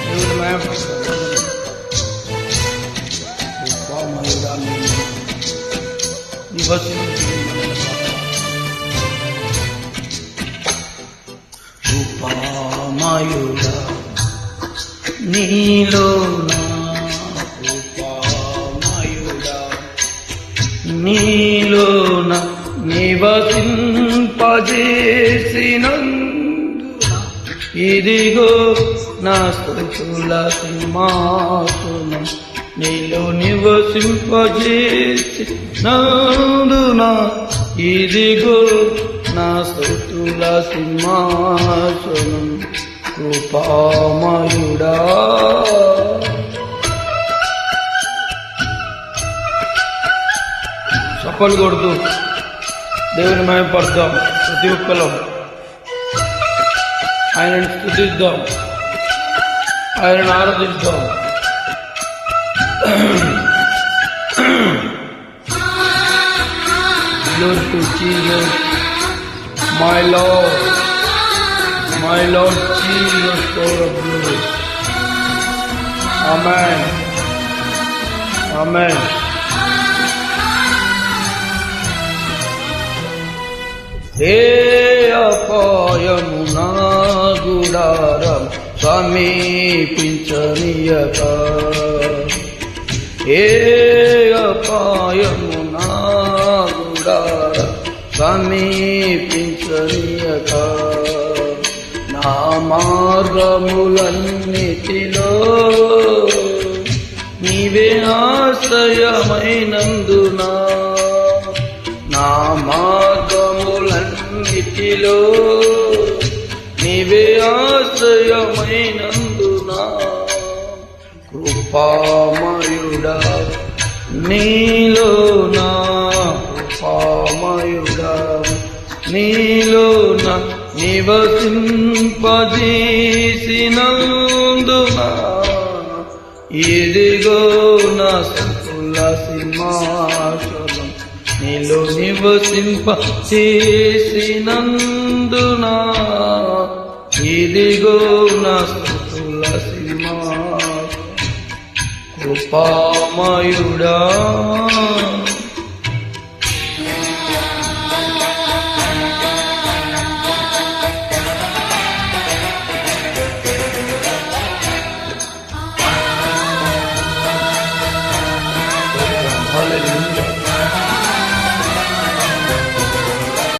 దేవుని మహిమపరచాలి. కృపామయుడా కృపామయుడా నీలోనా కృపామయుడా నీలోన నివసింపజేసినందున ఇదిగో నా స్తుతుల సింహాసనం నీలో నివసింపజేసినందున ఇదిగో నా స్తుతుల సింహాసనం కృపామయుడా. చప్పలు కొడుతూ దేవుని మహిమపడదాం. ప్రతి ఒక్కరం ఆయనను స్తుతిద్దాం, ఆయనను ఆరాధిద్దాం. Glory to Jesus, my Lord Jesus, Lord of glory. Amen. Amen. ఏ అపాయము నా గుడారం సమీపించనీయక, ఏ అపాయము నా గుడారం సమీపించనీయక, నా మార్గములన్నిటిలో నీవే ఆశ్రయమైనందున, నా మార్గములన్నిటిలో నీవే ఆశ్రయమైనందున, కృపామయుడా నీలోనా కృపామయుడా నీలోన నివసింపజేసినందున ఇదిగో నా స్తుతుల సింహాసనం నీలో నివసింపజేసినందున ఇదిగో నా స్తుతుల సింహాసనం కృపామయుడా.